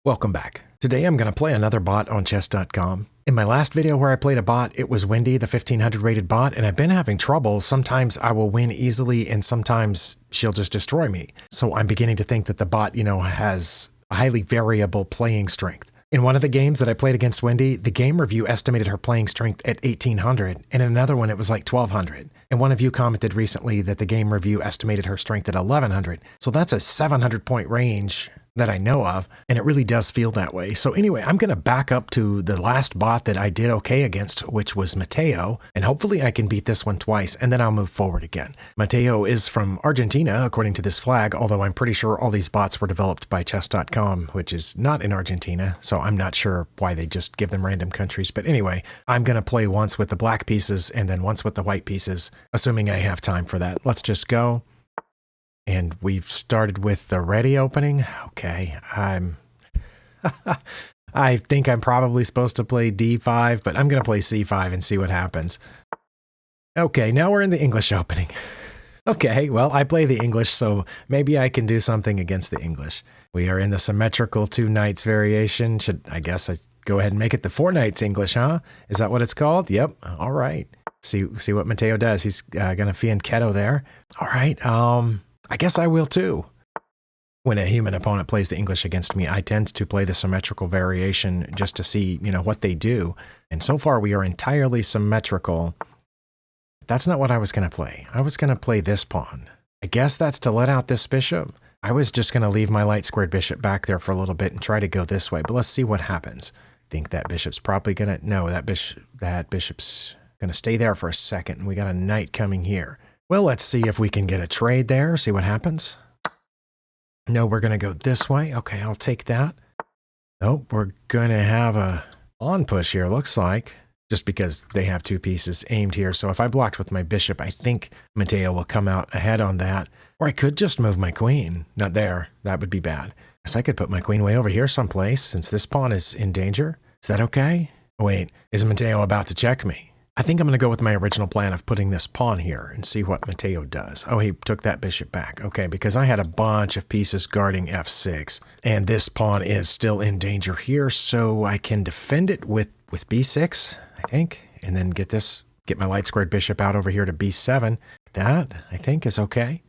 Welcome back. Today I'm going to play another bot on chess.com. In my last video where I played a bot, it was Wendy, the 1500 rated bot, and I've been having trouble. Sometimes I will win easily and sometimes she'll just destroy me. So I'm beginning to think that the bot, has a highly variable playing strength. In one of the games that I played against Wendy, the game review estimated her playing strength at 1800, and in another one it was like 1200. And one of you commented recently that the game review estimated her strength at 1100. So that's a 700 point range that I know of, and it really does feel that way. So anyway, I'm going to back up to the last bot that I did okay against, which was Mateo, and hopefully I can beat this one twice, and then I'll move forward again. Mateo is from Argentina, according to this flag, although I'm pretty sure all these bots were developed by chess.com, which is not in Argentina, so I'm not sure why they just give them random countries. But anyway, I'm going to play once with the black pieces and then once with the white pieces, assuming I have time for that. Let's just go. And we've started with the ready opening. Okay, I think I'm probably supposed to play D5, but I'm going to play C5 and see what happens. Okay, now we're in the English opening. Okay, well, I play the English, so maybe I can do something against the English. We are in the symmetrical 2 knights variation. I guess I go ahead and make it the 4 knights English, huh? Is that what it's called? Yep, all right. See what Mateo does. He's going to fianchetto there. All right, I guess I will too. When a human opponent plays the English against me, I tend to play the symmetrical variation just to see, what they do. And so far we are entirely symmetrical. That's not what I was going to play. I was going to play this pawn. I guess that's to let out this bishop. I was just going to leave my light squared bishop back there for a little bit and try to go this way, but let's see what happens. I think that bishop's probably going to, no, that bishop's going to stay there for a second. And we got a knight coming here. Well, let's see if we can get a trade there, see what happens. No, we're going to go this way. Okay, I'll take that. Nope, we're going to have a pawn push here, looks like, just because they have 2 pieces aimed here. So if I blocked with my bishop, I think Mateo will come out ahead on that. Or I could just move my queen. Not there. That would be bad. So I could put my queen way over here someplace, since this pawn is in danger. Is that okay? Wait, is Mateo about to check me? I think I'm going to go with my original plan of putting this pawn here and see what Mateo does. Oh, he took that bishop back. Okay, because I had a bunch of pieces guarding f6, and this pawn is still in danger here, so I can defend it with b6, I think, and then get my light squared bishop out over here to b7. That, I think, is okay.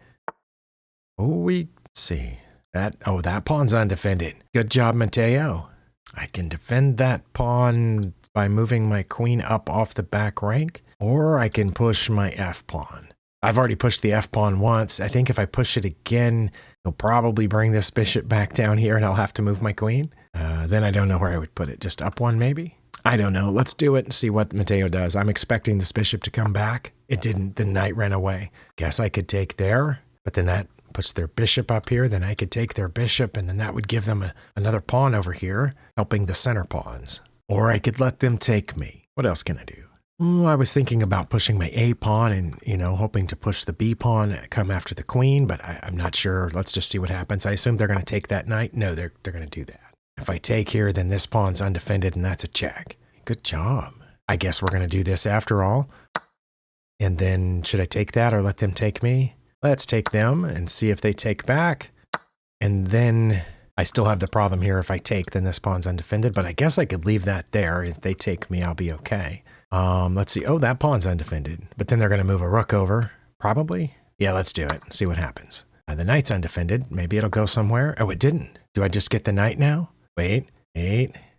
Oh, we see. That pawn's undefended. Good job, Mateo. I can defend that pawn by moving my queen up off the back rank, or I can push my f-pawn. I've already pushed the f-pawn once. I think if I push it again, he'll probably bring this bishop back down here and I'll have to move my queen. Then I don't know where I would put it. Just up one, maybe? I don't know. Let's do it and see what Mateo does. I'm expecting this bishop to come back. It didn't. The knight ran away. Guess I could take there, but then that puts their bishop up here. Then I could take their bishop, and then that would give them another pawn over here, helping the center pawns. Or I could let them take me. What else can I do? I was thinking about pushing my A pawn and, hoping to push the B pawn, come after the queen, but I'm not sure. Let's just see what happens. I assume they're going to take that knight. No, they're going to do that. If I take here, then this pawn's undefended, and that's a check. Good job. I guess we're going to do this after all. And then should I take that or let them take me? Let's take them and see if they take back. And then I still have the problem here. If I take, then this pawn's undefended, but I guess I could leave that there. If they take me, I'll be okay. Let's see. Oh, that pawn's undefended, but then they're going to move a rook over, probably. Yeah, let's do it. See what happens. The knight's undefended. Maybe it'll go somewhere. Oh, it didn't. Do I just get the knight now? Wait.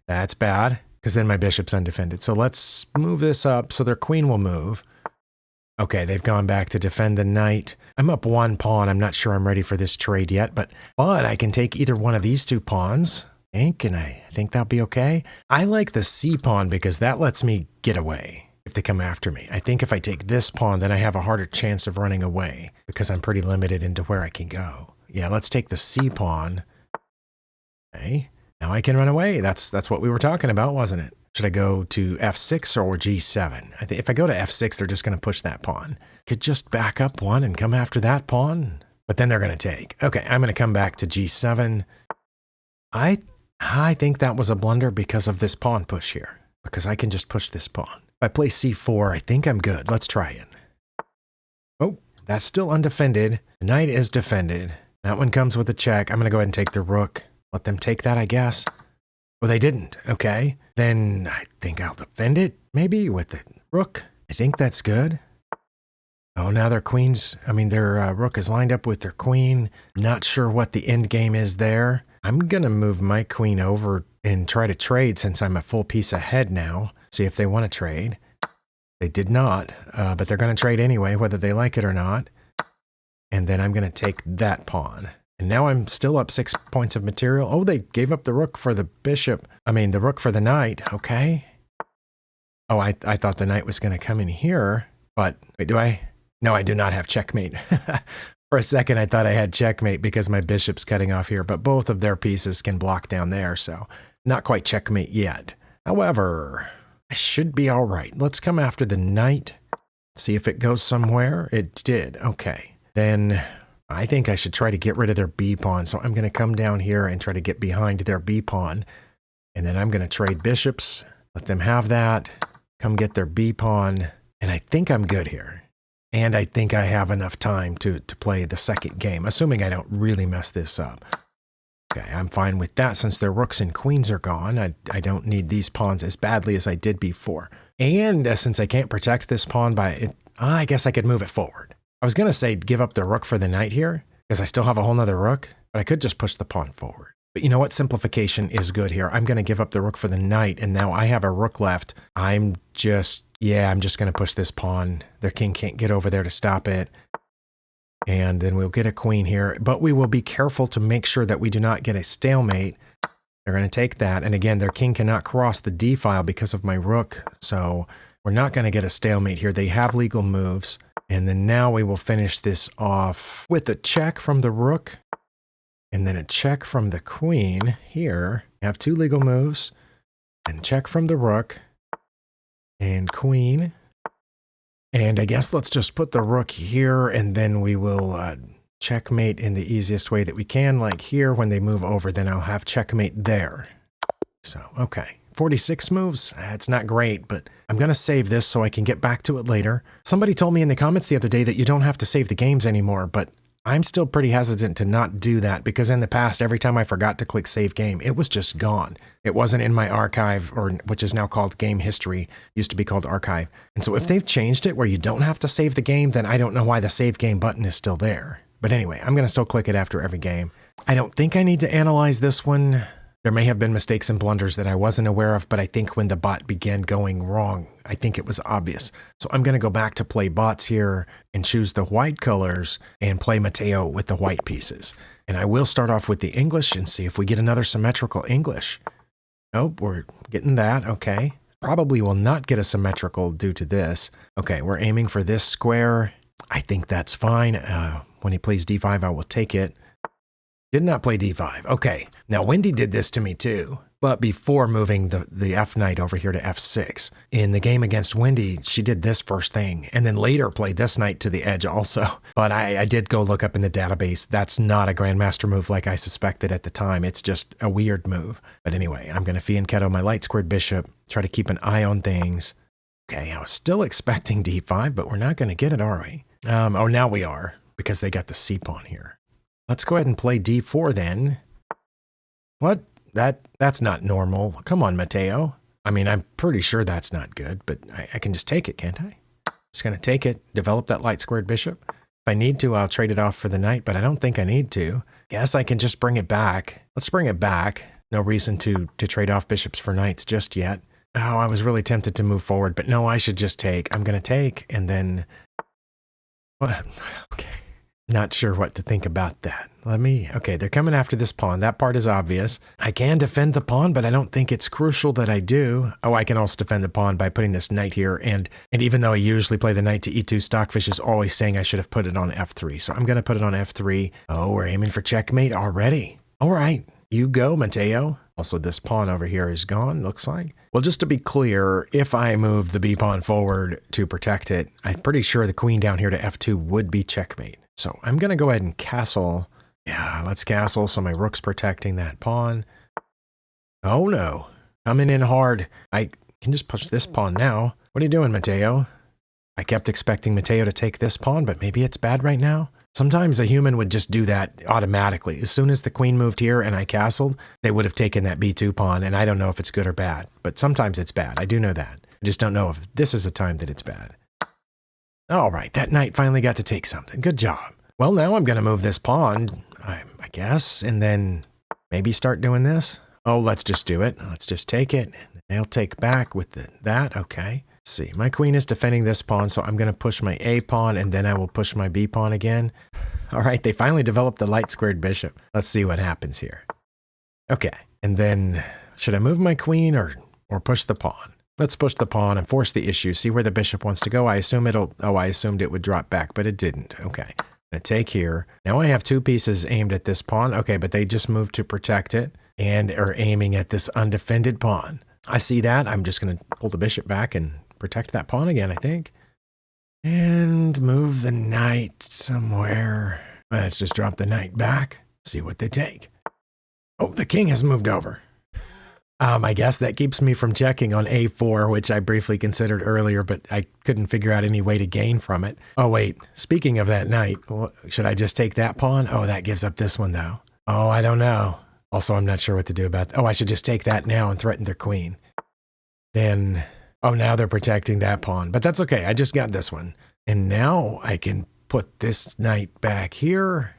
That's bad, because then my bishop's undefended. So let's move this up so their queen will move. Okay, they've gone back to defend the knight. I'm up 1 pawn. I'm not sure I'm ready for this trade yet, but I can take either one of these 2 pawns. I think that'll be okay. I like the C pawn because that lets me get away if they come after me. I think if I take this pawn, then I have a harder chance of running away because I'm pretty limited into where I can go. Yeah, let's take the C pawn. Okay, now I can run away. That's what we were talking about, wasn't it? Should I go to f6 or g7? I think if I go to f6, they're just going to push that pawn. Could just back up 1 and come after that pawn, but then they're going to take. Okay, I'm going to come back to g7. I think that was a blunder because of this pawn push here, because I can just push this pawn. If I play c4, I think I'm good. Let's try it. Oh, that's still undefended. The knight is defended. That one comes with a check. I'm going to go ahead and take the rook. Let them take that, I guess. Well, they didn't. Okay. Then I think I'll defend it, maybe, with the rook. I think that's good. Oh, now their their rook is lined up with their queen. Not sure what the end game is there. I'm going to move my queen over and try to trade since I'm a full piece ahead now. See if they want to trade. They did not, but they're going to trade anyway, whether they like it or not. And then I'm going to take that pawn. And now I'm still up 6 points of material. Oh, they gave up the rook for the bishop. The rook for the knight. Okay. Oh, I thought the knight was going to come in here. But wait, do I? No, I do not have checkmate. For a second, I thought I had checkmate because my bishop's cutting off here. But both of their pieces can block down there. So not quite checkmate yet. However, I should be all right. Let's come after the knight. See if it goes somewhere. It did. Okay. Then I think I should try to get rid of their B pawn. So I'm going to come down here and try to get behind their B pawn. And then I'm going to trade bishops. Let them have that. Come get their B pawn. And I think I'm good here. And I think I have enough time to play the second game, assuming I don't really mess this up. Okay, I'm fine with that since their rooks and queens are gone. I don't need these pawns as badly as I did before. And since I can't protect this pawn I guess I could move it forward. I was going to say give up the rook for the knight here, because I still have a whole nother rook, but I could just push the pawn forward. But you know what? Simplification is good here. I'm going to give up the rook for the knight, and now I have a rook left. I'm just going to push this pawn. Their king can't get over there to stop it. And then we'll get a queen here, but we will be careful to make sure that we do not get a stalemate. They're going to take that. And again, their king cannot cross the d file because of my rook. So we're not going to get a stalemate here. They have legal moves. And then now we will finish this off with a check from the rook. And then a check from the queen here. We have 2 legal moves. And check from the rook. And queen. And I guess let's just put the rook here, and then we will checkmate in the easiest way that we can. Like here, when they move over, then I'll have checkmate there. So, okay. 46 moves. It's not great, but I'm going to save this so I can get back to it later. Somebody told me in the comments the other day that you don't have to save the games anymore, but I'm still pretty hesitant to not do that because in the past, every time I forgot to click save game, it was just gone. It wasn't in my archive, or which is now called game history, used to be called archive. And so if they've changed it where you don't have to save the game, then I don't know why the save game button is still there. But anyway, I'm going to still click it after every game. I don't think I need to analyze this one. There may have been mistakes and blunders that I wasn't aware of, but I think when the bot began going wrong, I think it was obvious. So I'm going to go back to play bots here and choose the white colors and play Mateo with the white pieces. And I will start off with the English and see if we get another symmetrical English. Nope, we're getting that. Okay. Probably will not get a symmetrical due to this. Okay, we're aiming for this square. I think that's fine. When he plays d5, I will take it. Did not play d5. Okay. Now, Wendy did this to me too, but before moving the f knight over here to f6. In the game against Wendy, she did this first thing, and then later played this knight to the edge also. But I did go look up in the database. That's not a grandmaster move like I suspected at the time. It's just a weird move. But anyway, I'm going to fianchetto my light squared bishop, try to keep an eye on things. Okay, I was still expecting d5, but we're not going to get it, are we? Oh, now we are, because they got the c pawn here. Let's go ahead and play d4 then. What? That's not normal. Come on, Mateo. I'm pretty sure that's not good, but I can just take it, can't I? Just going to take it, develop that light squared bishop. If I need to, I'll trade it off for the knight, but I don't think I need to. Guess I can just bring it back. Let's bring it back. No reason to trade off bishops for knights just yet. Oh, I was really tempted to move forward, but no, I should just take. I'm going to take, and then... What? Okay. Not sure what to think about that. Okay, they're coming after this pawn. That part is obvious. I can defend the pawn, but I don't think it's crucial that I do. Oh, I can also defend the pawn by putting this knight here. And even though I usually play the knight to e2, Stockfish is always saying I should have put it on f3. So I'm going to put it on f3. Oh, we're aiming for checkmate already. All right, you go, Mateo. Also, this pawn over here is gone, looks like. Well, just to be clear, if I move the b pawn forward to protect it, I'm pretty sure the queen down here to f2 would be checkmate. So I'm going to go ahead and castle. Yeah, let's castle so my rook's protecting that pawn. Oh no, coming in hard. I can just push this pawn now. What are you doing, Mateo? I kept expecting Mateo to take this pawn, but maybe it's bad right now. Sometimes a human would just do that automatically. As soon as the queen moved here and I castled, they would have taken that b2 pawn, and I don't know if it's good or bad. But sometimes it's bad. I do know that. I just don't know if this is a time that it's bad. All right, that knight finally got to take something. Good job. Well, now I'm going to move this pawn, I guess, and then maybe start doing this. Oh, let's just do it. Let's just take it. They'll take back with that. Okay. Let's see. My queen is defending this pawn, so I'm going to push my A pawn, and then I will push my B pawn again. All right, they finally developed the light squared bishop. Let's see what happens here. Okay, and then should I move my queen or push the pawn? Let's push the pawn and force the issue. See where the bishop wants to go. I assumed it would drop back, but it didn't. Okay. I'm going to take here. Now I have 2 pieces aimed at this pawn. Okay, but they just moved to protect it and are aiming at this undefended pawn. I see that. I'm just going to pull the bishop back and protect that pawn again, I think. And move the knight somewhere. Let's just drop the knight back. See what they take. Oh, the king has moved over. I guess that keeps me from checking on a4, which I briefly considered earlier, but I couldn't figure out any way to gain from it. Oh, wait. Speaking of that knight, should I just take that pawn? Oh, that gives up this one, though. Oh, I don't know. Also, I'm not sure what to do about that. Oh, I should just take that now and threaten their queen. Then, oh, now they're protecting that pawn. But that's okay. I just got this one. And now I can put this knight back here.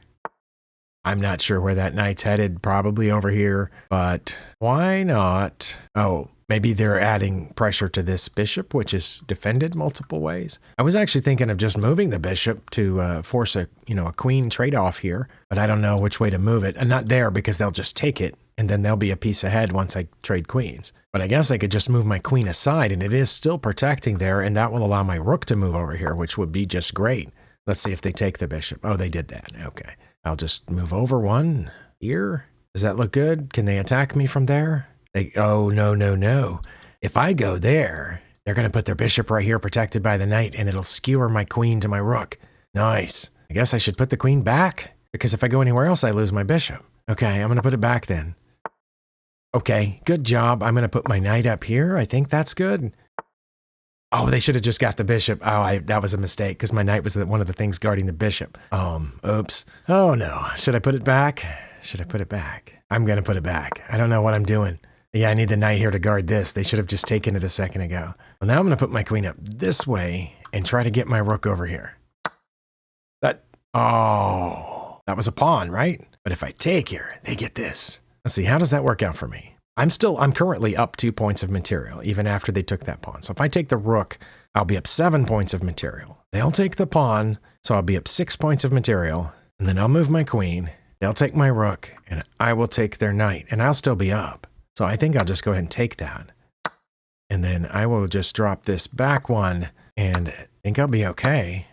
I'm not sure where that knight's headed, probably over here, but why not? Oh, maybe they're adding pressure to this bishop, which is defended multiple ways. I was actually thinking of just moving the bishop to force a queen trade-off here, but I don't know which way to move it. And not there, because they'll just take it, and then they'll be a piece ahead once I trade queens. But I guess I could just move my queen aside, and it is still protecting there, and that will allow my rook to move over here, which would be just great. Let's see if they take the bishop. Oh, they did that. Okay. I'll just move over one here. Does that look good? Can they attack me from there? Oh, no. If I go there, they're going to put their bishop right here protected by the knight, and it'll skewer my queen to my rook. Nice. I guess I should put the queen back, because if I go anywhere else, I lose my bishop. Okay, I'm going to put it back then. Okay, good job. I'm going to put my knight up here. I think that's good. Oh, they should have just got the bishop. Oh, that was a mistake, because my knight was one of the things guarding the bishop. Oops. Oh, no. Should I put it back? Should I put it back? I'm going to put it back. I don't know what I'm doing. Yeah, I need the knight here to guard this. They should have just taken it a second ago. Well, now I'm going to put my queen up this way and try to get my rook over here. That was a pawn, right? But if I take here, they get this. Let's see, how does that work out for me? I'm currently up 2 points of material, even after they took that pawn. So if I take the rook, I'll be up 7 points of material. They'll take the pawn, so I'll be up 6 points of material. And then I'll move my queen. They'll take my rook, and I will take their knight, and I'll still be up. So I think I'll just go ahead and take that. And then I will just drop this back one, and I think I'll be okay.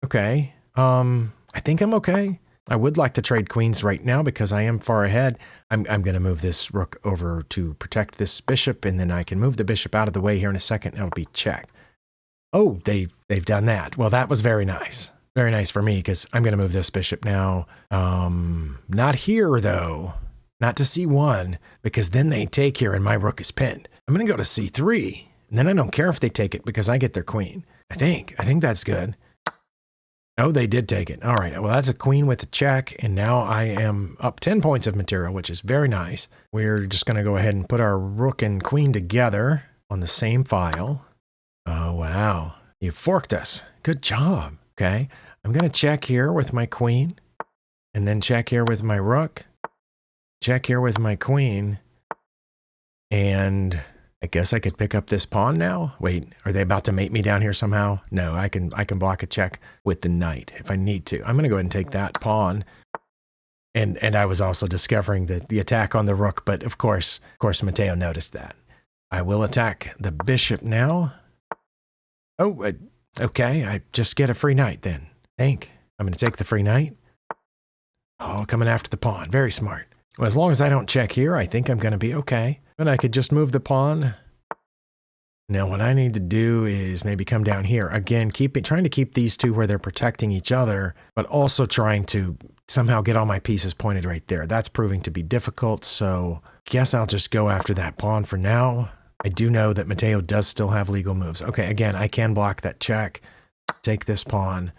Okay. I think I'm okay. I would like to trade queens right now because I am far ahead. I'm going to move this rook over to protect this bishop, and then I can move the bishop out of the way here in a second, and it'll be check. Oh, they've done that. Well, that was very nice. Very nice for me, because I'm going to move this bishop now. Not here, though. Not to C1, because then they take here and my rook is pinned. I'm going to go to C3, and then I don't care if they take it because I get their queen. I think that's good. Oh, they did take it. All right. Well, that's a queen with a check, and now I am up 10 points of material, which is very nice. We're just going to go ahead and put our rook and queen together on the same file. Oh, wow. You forked us. Good job. Okay. I'm going to check here with my queen, and then check here with my rook, check here with my queen, and I guess I could pick up this pawn now. Wait, are they about to mate me down here somehow? No, I can block a check with the knight if I need to. I'm going to go ahead and take that pawn. And I was also discovering the attack on the rook, but of course Mateo noticed that. I will attack the bishop now. Oh, okay, I just get a free knight then. I'm going to take the free knight. Oh, coming after the pawn. Very smart. Well, as long as I don't check here, I think I'm going to be okay. But I could just move the pawn. Now what I need to do is maybe come down here. Again, trying to keep these two where they're protecting each other, but also trying to somehow get all my pieces pointed right there. That's proving to be difficult, so guess I'll just go after that pawn for now. I do know that Mateo does still have legal moves. Okay, again, I can block that check, take this pawn,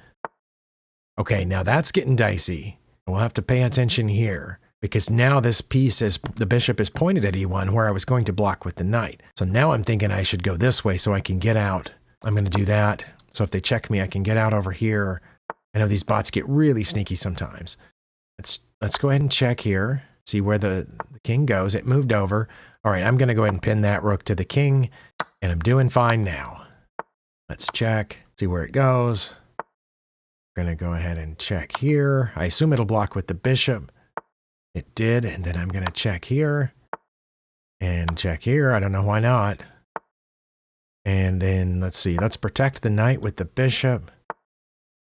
Okay, now that's getting dicey. We'll have to pay attention here because now this piece is, the bishop is pointed at e1 where I was going to block with the knight. So now I'm thinking I should go this way so I can get out. I'm going to do that. So if they check me, I can get out over here. I know these bots get really sneaky sometimes. Let's go ahead and check here. See where the king goes. It moved over. All right, I'm going to go ahead and pin that rook to the king, and I'm doing fine now. Let's check, see where it goes. We're going to go ahead and check here. I assume it'll block with the bishop. It did, and then I'm going to check here and check here. I don't know why not. And then let's see. Let's protect the knight with the bishop.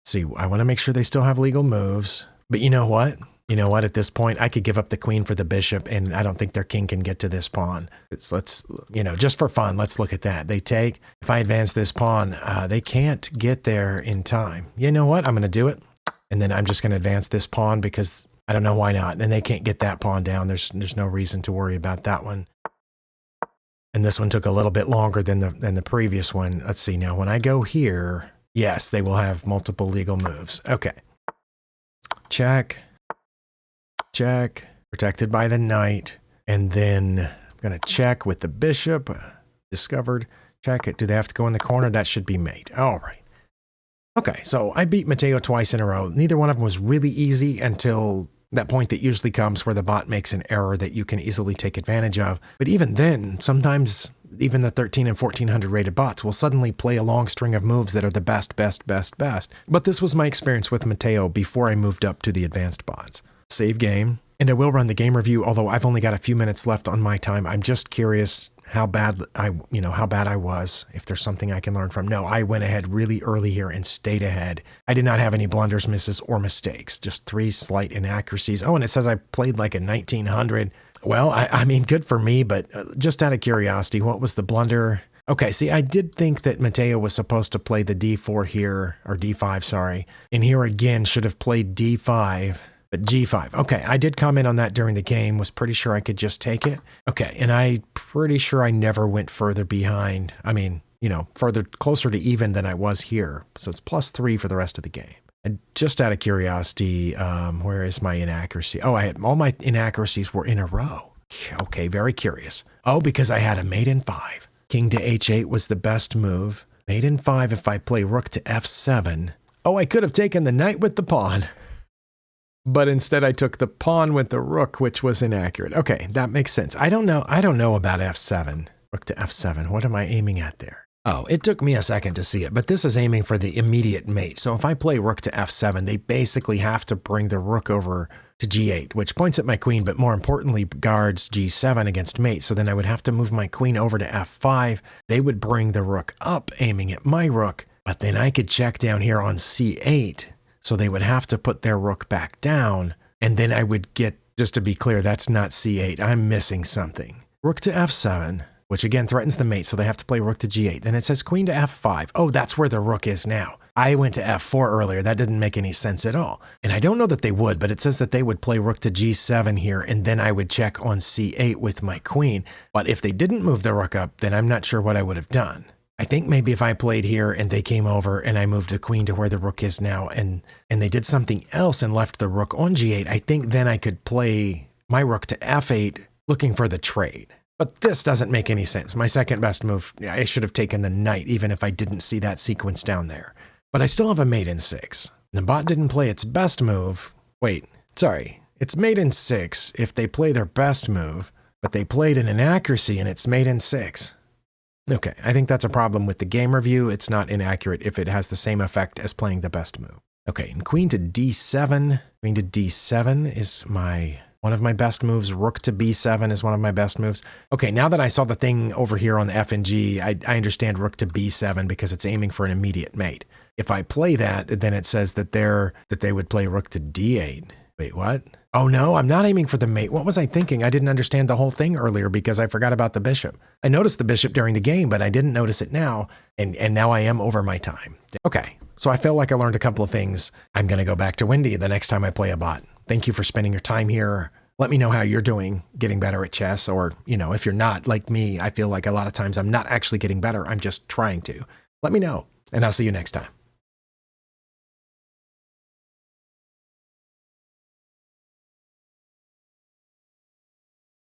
See, I want to make sure they still have legal moves. But you know what? You know what? At this point, I could give up the queen for the bishop, and I don't think their king can get to this pawn. Let's, you know, just for fun, let's look at that. They take, if I advance this pawn, they can't get there in time. You know what? I'm going to do it. And then I'm just going to advance this pawn because I don't know why not. And they can't get that pawn down. There's no reason to worry about that one. And this one took a little bit longer than the previous one. Let's see now. When I go here, yes, they will have multiple legal moves. Okay. Check. Check. Protected by the knight. And then I'm going to check with the bishop. Discovered. Check it. Do they have to go in the corner? That should be mate. All right. Okay, so I beat Mateo twice in a row. Neither one of them was really easy until that point that usually comes where the bot makes an error that you can easily take advantage of. But even then, sometimes even the 13 and 1400 rated bots will suddenly play a long string of moves that are the best. But this was my experience with Mateo before I moved up to the advanced bots. Save game. And I will run the game review, although I've only got a few minutes left on my time. I'm just curious how bad I was, if there's something I can learn from. No, I went ahead really early here and stayed ahead. I did not have any blunders, misses, or mistakes. Just 3 slight inaccuracies. Oh, and it says I played like a 1900. Well, I mean, good for me, but just out of curiosity, what was the blunder? Okay, see, I did think that Mateo was supposed to play the d4 here, or d5, sorry. And here again should have played d5. But g5. Okay, I did comment on that during the game, was pretty sure I could just take it. Okay, and I'm pretty sure I never went further behind. I mean, you know, further closer to even than I was here. So it's +3 for the rest of the game. And just out of curiosity, where is my inaccuracy? Oh, I had all my inaccuracies were in a row. Okay, very curious. Oh, because I had a mate in 5. King to h8 was the best move. Mate in 5 if I play rook to f7. Oh, I could have taken the knight with the pawn. But instead I took the pawn with the rook, which was inaccurate. Okay, that makes sense. I don't know about f7. Rook to f7. What am I aiming at there? Oh, it took me a second to see it, but this is aiming for the immediate mate. So if I play rook to f7, they basically have to bring the rook over to g8, which points at my queen, but more importantly guards g7 against mate. So then I would have to move my queen over to f5. They would bring the rook up, aiming at my rook, but then I could check down here on c8. So they would have to put their rook back down, and then I would get, just to be clear, that's not c8. I'm missing something. Rook to f7, which again threatens the mate, so they have to play rook to g8. Then it says queen to f5. Oh, that's where the rook is now. I went to f4 earlier. That didn't make any sense at all. And I don't know that they would, but it says that they would play rook to g7 here, and then I would check on c8 with my queen. But if they didn't move the rook up, then I'm not sure what I would have done. I think maybe if I played here and they came over and I moved the queen to where the rook is now and they did something else and left the rook on g8, I think then I could play my rook to f8 looking for the trade. But this doesn't make any sense. My second best move, I should have taken the knight even if I didn't see that sequence down there. But I still have a mate in 6. The bot didn't play its best move. Wait, sorry. It's mate in 6 if they play their best move, but they played an inaccuracy and it's mate in 6. Okay, I think that's a problem with the game review. It's not inaccurate if it has the same effect as playing the best move. Okay, and queen to d7. Queen to d7 is one of my best moves. Rook to b7 is one of my best moves. Okay, now that I saw the thing over here on the f and g, I understand rook to b7 because it's aiming for an immediate mate. If I play that, then it says that they would play rook to d8. Wait, what? Oh no, I'm not aiming for the mate. What was I thinking? I didn't understand the whole thing earlier because I forgot about the bishop. I noticed the bishop during the game, but I didn't notice it now, and now I am over my time. Okay, so I felt like I learned a couple of things. I'm going to go back to Wendy the next time I play a bot. Thank you for spending your time here. Let me know how you're doing, getting better at chess, or, you know, if you're not like me, I feel like a lot of times I'm not actually getting better. I'm just trying to. Let me know, and I'll see you next time.